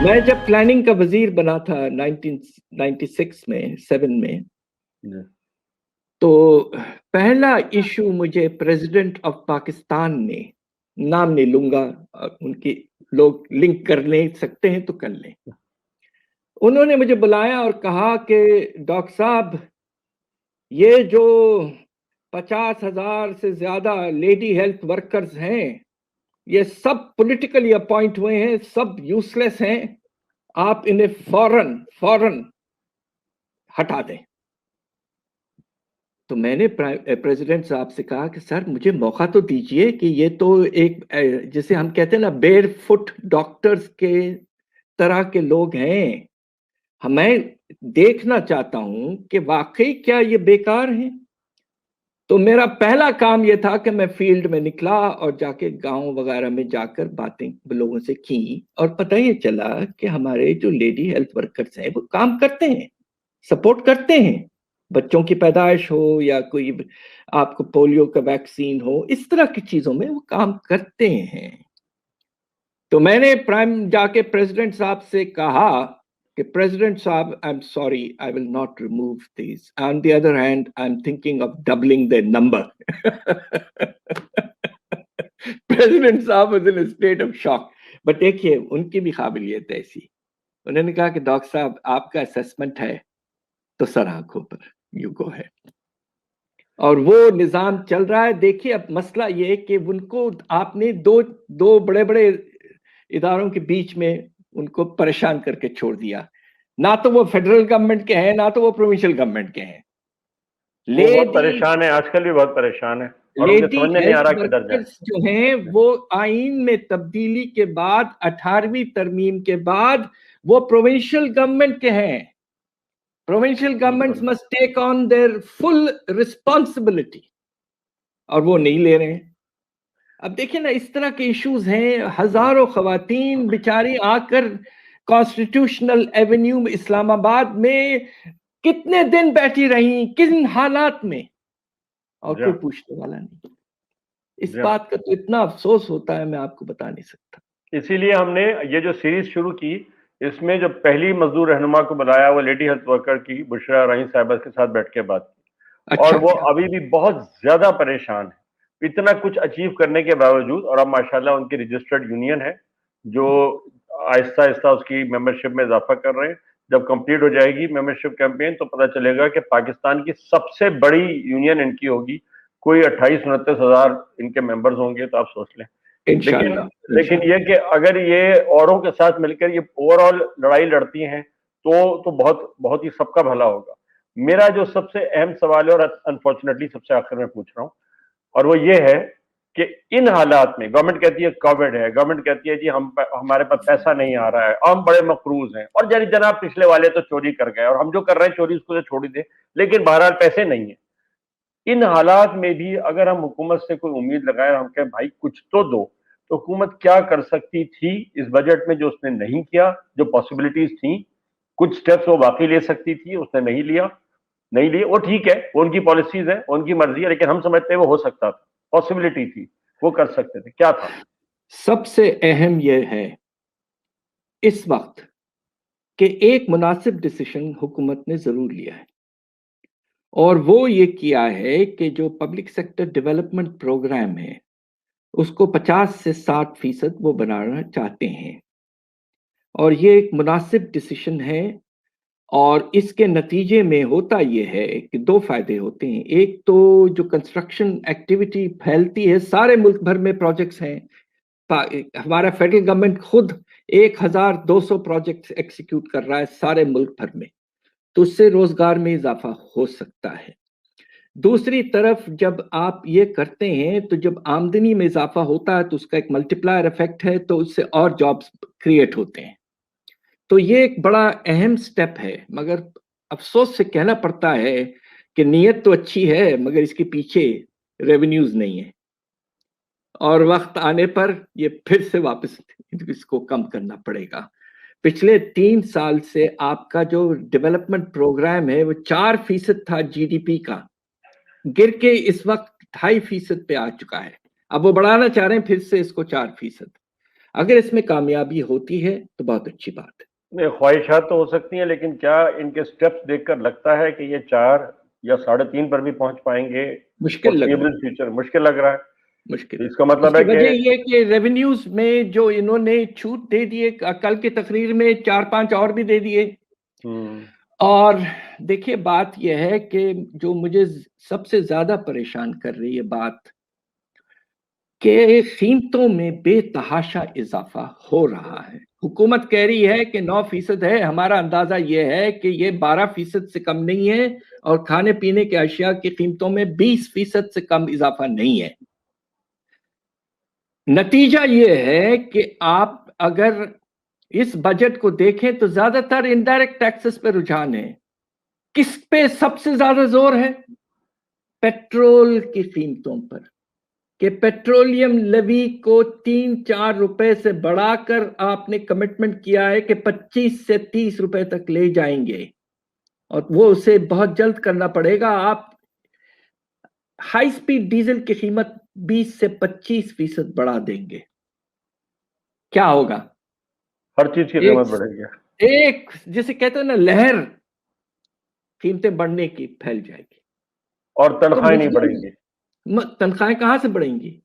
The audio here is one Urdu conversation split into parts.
میں جب پلاننگ کا وزیر بنا تھا 1996 میں 7 میں تو پہلا ایشو مجھے پریزیڈنٹ آف پاکستان نے، نام نہیں لوں گا، ان کی لوگ لنک کر لیں سکتے ہیں تو کر لیں، انہوں نے مجھے بلایا اور کہا کہ ڈاکٹر صاحب یہ جو 50,000 سے زیادہ لیڈی ہیلتھ ورکرز ہیں یہ سب پولیٹیکلی اپوائنٹ ہوئے ہیں، سب یوز لیس ہیں، آپ انہیں فوراً ہٹا دیں۔ تو میں نے پریزیڈنٹ صاحب سے کہا کہ سر مجھے موقع تو دیجئے کہ یہ تو ایک جسے ہم کہتے ہیں نا بیر فٹ ڈاکٹرز کے طرح کے لوگ ہیں، میں دیکھنا چاہتا ہوں کہ واقعی کیا یہ بیکار ہیں۔ تو میرا پہلا کام یہ تھا کہ میں فیلڈ میں نکلا اور جا کے گاؤں وغیرہ میں جا کر باتیں لوگوں سے کی، اور پتہ یہ چلا کہ ہمارے جو لیڈی ہیلتھ ورکرز ہیں وہ کام کرتے ہیں، سپورٹ کرتے ہیں، بچوں کی پیدائش ہو یا کوئی آپ کو پولیو کا ویکسین ہو، اس طرح کی چیزوں میں وہ کام کرتے ہیں۔ تو میں نے جا کے پریزیڈنٹ صاحب سے کہا کہ پریزیڈنٹ صاحب I am sorry I will not remove these, on the other hand I am thinking of doubling the number. President صاحب was in a state of shock, but دیکھیے ان کی بھی قابلیت ایسی، انہوں نے کہا کہ ڈاکٹر صاحب آپ کا اسسمنٹ ہے تو سر آنکھوں پر، یو گو ہے، اور وہ نظام چل رہا ہے۔ دیکھیے اب مسئلہ یہ ہے کہ ان کو آپ نے دو بڑے بڑے اداروں کے بیچ میں ان کو پریشان کر کے چھوڑ دیا، نہ تو وہ فیڈرل گورنمنٹ کے ہیں نہ تو وہ پروونشل گورنمنٹ کے ہیں۔ وہ بہت پریشان ہے، آج کل بھی بہت پریشان ہے، اور ان کے سمجھ میں نہیں آ رہا کدھر جائے۔ جو ہیں وہ آئین میں تبدیلی کے بعد 18ویں ترمیم کے بعد وہ پروونشل گورنمنٹ کے ہیں۔ Provincial governments must take on their full responsibility, اور وہ نہیں لے رہے ہیں۔ اب دیکھیں نا اس طرح کے ایشوز ہیں، ہزاروں خواتین بیچاری آ کر کانسٹیٹیوشنل ایونیو اسلام آباد میں کتنے دن بیٹھی رہیں، کن حالات میں، اور کوئی پوچھنے والا نہیں۔ اس بات کا تو اتنا افسوس ہوتا ہے میں آپ کو بتا نہیں سکتا۔ اسی لیے ہم نے یہ جو سیریز شروع کی، اس میں جو پہلی مزدور رہنما کو بلایا وہ لیڈی ہیلتھ ورکر کی بشرا رحیم صاحبہ کے ساتھ بیٹھ کے بات کی، اور وہ ابھی بھی بہت زیادہ پریشان ہے اتنا کچھ اچیو کرنے کے باوجود، اور اب ماشاءاللہ ان کی رجسٹرڈ یونین ہے جو آہستہ آہستہ اس کی ممبرشپ میں اضافہ کر رہے ہیں۔ جب کمپلیٹ ہو جائے گی ممبرشپ کیمپین تو پتہ چلے گا کہ پاکستان کی سب سے بڑی یونین ان کی ہوگی، کوئی 28-29 ہزار ان کے ممبرز ہوں گے، تو آپ سوچ لیں۔ لیکن یہ کہ اگر یہ اوروں کے ساتھ مل کر یہ اوور آل لڑائی لڑتی ہیں تو بہت ہی سب کا بھلا ہوگا۔ میرا جو سب سے اہم سوال ہے، اور انفارچونیٹلی سب سے آخر میں پوچھ رہا ہوں، اور وہ یہ ہے کہ ان حالات میں گورنمنٹ کہتی ہے کووڈ ہے، گورنمنٹ کہتی ہے جی ہمارے پاس پیسہ نہیں آ رہا ہے، ہم بڑے مقروض ہیں، اور جناب پچھلے والے تو چوری کر گئے اور ہم جو کر رہے ہیں چوری اس کو تو چھوڑ ہی دیں، لیکن بہرحال پیسے نہیں ہیں۔ ان حالات میں بھی اگر ہم حکومت سے کوئی امید لگائیں، ہم کہیں بھائی کچھ تو دو، تو حکومت کیا کر سکتی تھی اس بجٹ میں جو اس نے نہیں کیا، جو پاسبلٹیز تھیں، کچھ سٹیپس وہ واقعی لے سکتی تھی، اس نے نہیں لیے، وہ ٹھیک ہے، وہ ان کی پالیسیز ہیں، وہ ان کی مرضی ہے، لیکن ہم سمجھتے ہیں وہ ہو سکتا تھا، پاسبلٹی تھی، وہ کر سکتے تھے، کیا تھا؟ سب سے اہم یہ ہے اس وقت کہ ایک مناسب ڈیسیشن حکومت نے ضرور لیا ہے، اور وہ یہ کیا ہے کہ جو پبلک سیکٹر ڈیولپمنٹ پروگرام ہے اس کو 50 سے 60% وہ بنانا چاہتے ہیں، اور یہ ایک مناسب ڈیسیشن ہے۔ اور اس کے نتیجے میں ہوتا یہ ہے کہ دو فائدے ہوتے ہیں۔ ایک تو جو کنسٹرکشن ایکٹیویٹی پھیلتی ہے، سارے ملک بھر میں پروجیکٹس ہیں، ہمارا فیڈرل گورنمنٹ خود 1200 پروجیکٹس ایکسیکیوٹ کر رہا ہے سارے ملک بھر میں، تو اس سے روزگار میں اضافہ ہو سکتا ہے۔ دوسری طرف جب آپ یہ کرتے ہیں تو جب آمدنی میں اضافہ ہوتا ہے تو اس کا ایک ملٹی پلائر ایفیکٹ ہے، تو اس سے اور جابز کریٹ ہوتے ہیں۔ تو یہ ایک بڑا اہم سٹیپ ہے، مگر افسوس سے کہنا پڑتا ہے کہ نیت تو اچھی ہے مگر اس کے پیچھے ریونیوز نہیں ہے، اور وقت آنے پر یہ پھر سے واپس اس کو کم کرنا پڑے گا۔ پچھلے 3 سال سے آپ کا جو ڈیولپمنٹ پروگرام ہے وہ 4% تھا جی ڈی پی کا، گر کے اس وقت 2.5% پہ آ چکا ہے۔ اب وہ بڑھانا چاہ رہے ہیں پھر سے اس کو 4%۔ اگر اس میں کامیابی ہوتی ہے تو بہت اچھی بات ہے. خواہشات تو ہو سکتی ہیں، لیکن کیا ان کے سٹیپس دیکھ کر لگتا ہے کہ یہ 4 یا 3.5 پر بھی پہنچ پائیں گے؟ مشکل لگ رہا ہے. فیوچر مشکل لگ رہا ہے. مشکل. اس کا مطلب ہے کہ وجہ یہ کہ ریونیوز میں جو انہوں نے چھوٹ دے دیے، کل کی تقریر میں 4-5 اور بھی دے دیے. اور دیکھیے بات یہ ہے کہ جو مجھے سب سے زیادہ پریشان کر رہی ہے بات کہ قیمتوں میں بے تحاشا اضافہ ہو رہا ہے. حکومت کہہ رہی ہے کہ 9% ہے، ہمارا اندازہ یہ ہے کہ یہ 12% سے کم نہیں ہے، اور کھانے پینے کے اشیاء کی قیمتوں میں 20% سے کم اضافہ نہیں ہے. نتیجہ یہ ہے کہ آپ اگر اس بجٹ کو دیکھیں تو زیادہ تر انڈائریکٹ ٹیکسز پہ رجحان ہے. کس پہ سب سے زیادہ زور ہے؟ پیٹرول کی قیمتوں پر، کہ پیٹرولیم لیوی کو 3-4 روپے سے بڑھا کر آپ نے کمٹمنٹ کیا ہے کہ 25 سے 30 روپے تک لے جائیں گے، اور وہ اسے بہت جلد کرنا پڑے گا. آپ ہائی سپیڈ ڈیزل کی قیمت 20 سے 25% بڑھا دیں گے، کیا ہوگا؟ ہر چیز کی قیمت بڑھے گی. ایک جسے کہتے ہیں نا لہر قیمتیں بڑھنے کی پھیل جائے گی، اور تنخواہیں نہیں بڑھیں گی. تنخواہیں کہاں سے بڑھیں گی؟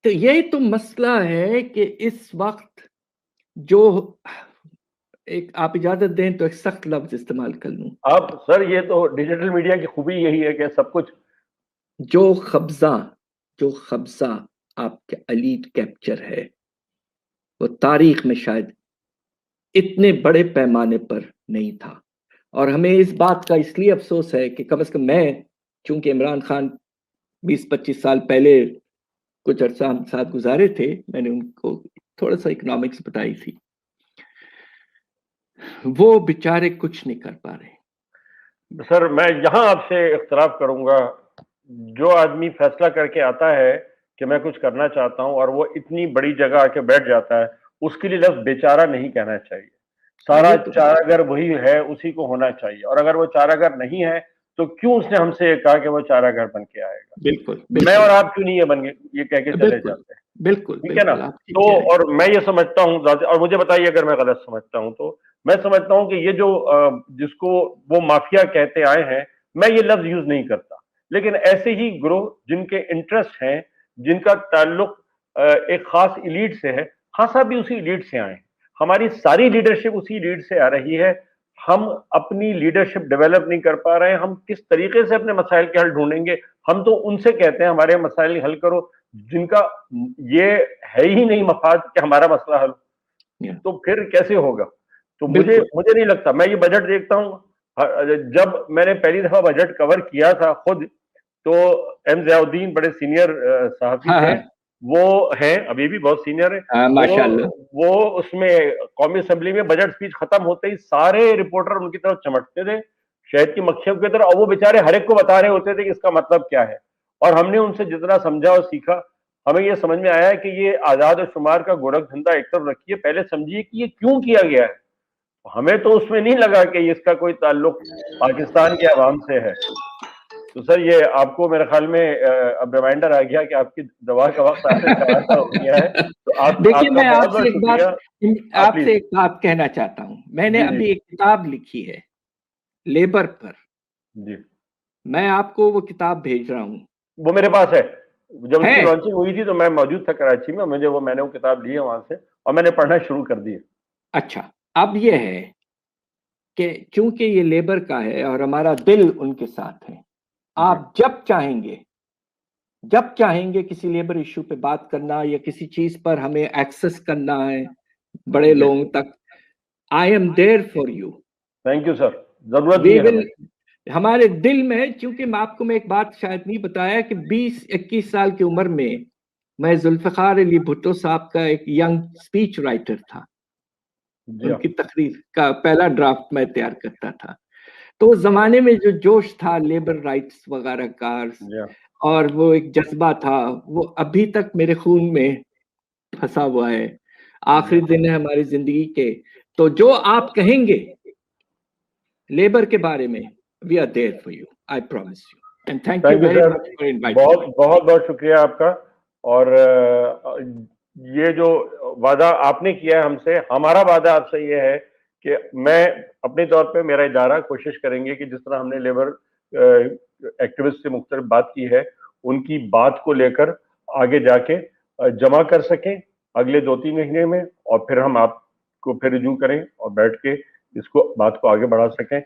تو یہی تو مسئلہ ہے کہ اس وقت جو ایک آپ اجازت دیں تو ایک سخت لفظ استعمال کر لوں. آپ سر، یہ تو ڈیجیٹل میڈیا کی خوبی یہی ہے کہ سب کچھ جو قبضہ آپ کے ایلیٹ کیپچر ہے، وہ تاریخ میں شاید اتنے بڑے پیمانے پر نہیں تھا. اور ہمیں اس بات کا اس لیے افسوس ہے کہ کم از کم میں، چونکہ عمران خان 20-25 سال پہلے کچھ عرصہ ہم ساتھ گزارے تھے، میں نے ان کو تھوڑا سا اکنامکس بتائی تھی، وہ بیچارے کچھ نہیں کر پا رہے. سر میں یہاں آپ سے اختلاف کروں گا. جو آدمی فیصلہ کر کے آتا ہے کہ میں کچھ کرنا چاہتا ہوں اور وہ اتنی بڑی جگہ آ کے بیٹھ جاتا ہے، اس کے لیے لفظ بیچارہ نہیں کہنا چاہیے. سارا چارہ گر وہی ہے، اسی کو ہونا چاہیے. اور اگر وہ چارہ گر نہیں ہے تو کیوں اس نے ہم سے یہ کہا کہ وہ چارہ گر بن کے آئے گا؟ بالکل. میں اور آپ کیوں نہیں یہ بن گئے یہ کہہ کے چلے جاتے ہیں؟ بالکل. ٹھیک ہے نا. تو اور میں یہ سمجھتا ہوں، اور مجھے بتائیے اگر میں غلط سمجھتا ہوں تو، میں سمجھتا ہوں کہ یہ جو جس کو وہ مافیا کہتے آئے ہیں، میں یہ لفظ یوز نہیں کرتا، لیکن ایسے ہی گروہ جن کے انٹرسٹ ہیں، جن کا تعلق ایک خاص ایلیٹ سے ہے، خاصا بھی اسی ایلیٹ سے آئے. ہماری ساری لیڈرشپ اسی لیڈ سے آ رہی ہے. ہم اپنی لیڈرشپ ڈیولپ نہیں کر پا رہے ہیں. ہم کس طریقے سے اپنے مسائل کے حل ڈھونڈیں گے؟ ہم تو ان سے کہتے ہیں ہمارے مسائل حل کرو جن کا یہ ہے ہی نہیں مفاد کہ ہمارا مسئلہ حل، تو پھر کیسے ہوگا؟ تو مجھے نہیں لگتا. میں یہ بجٹ دیکھتا ہوں، جب میں نے پہلی دفعہ بجٹ کور کیا تھا خود، تو ایم ضیاء الدین بڑے سینئر صحافی تھے، وہ ہیں ابھی بھی بہت سینئر ہیں، وہ اس میں قومی اسمبلی میں بجٹ سپیچ ختم ہوتے ہی سارے رپورٹر ان کی طرف چمٹتے تھے شہد کی مکھیوں کی طرح، اور وہ بیچارے ہر ایک کو بتا رہے ہوتے تھے کہ اس کا مطلب کیا ہے. اور ہم نے ان سے جتنا سمجھا اور سیکھا، ہمیں یہ سمجھ میں آیا کہ یہ اعداد و شمار کا گورکھ دھندا ایک طرف رکھیے، پہلے سمجھیے کہ یہ کیوں کیا گیا ہے. ہمیں تو اس میں نہیں لگا کہ اس کا کوئی تعلق پاکستان کے عوام سے ہے. تو سر یہ آپ کو میرے خیال میں اب ریمائنڈر آ گیا کہ آپ کی دوا کا وقت آنے کا وعدہ ہو گیا ہے. تو آپ دیکھیے، میں آپ سے ایک بات کہنا چاہتا ہوں. میں نے ابھی ایک کتاب لکھی ہے لیبر پر، جی میں آپ کو وہ کتاب بھیج رہا ہوں. وہ میرے پاس ہے. جب اس کی لانچنگ ہوئی تھی تو میں موجود تھا کراچی میں، میں نے وہ کتاب لی ہے وہاں سے اور میں نے پڑھنا شروع کر دی ہے. اچھا، اب یہ ہے کہ چونکہ یہ لیبر کا ہے اور ہمارا دل ان کے ساتھ ہے، آپ جب چاہیں گے کسی لیبر ایشو پہ بات کرنا یا کسی چیز پر ہمیں ایکسس کرنا ہے بڑے لوگوں تک، I am there for you. Thank you sir. ضرورت ہے ہمارے دل میں. چونکہ میں آپ کو ایک بات شاید نہیں بتایا کہ 20-21 سال کی عمر میں ذوالفقار علی بھٹو صاحب کا ایک ینگ سپیچ رائٹر تھا. ان کی تقریر کا پہلا ڈرافٹ میں تیار کرتا تھا. تو اس زمانے میں جو جوش تھا لیبر رائٹس وغیرہ کا اور وہ ایک جذبہ تھا، وہ ابھی تک میرے خون میں پھنسا ہوا ہے. آخری دن ہے ہماری زندگی کے، تو جو آپ کہیں گے لیبر کے بارے میں، we are there for you, I promise you. And thank you very much for inviting me. بہت بہت شکریہ آپ کا. اور یہ جو وعدہ آپ نے کیا ہے ہم سے، ہمارا وعدہ آپ سے یہ ہے کہ میں اپنے طور پہ، میرا ادارہ کوشش کریں گے کہ جس طرح ہم نے لیبر ایکٹیوسٹ سے مختلف بات کی ہے، ان کی بات کو لے کر آگے جا کے جمع کر سکیں اگلے 2-3 مہینے میں، اور پھر ہم آپ کو پھر رجوع کریں اور بیٹھ کے اس کو بات کو آگے بڑھا سکیں.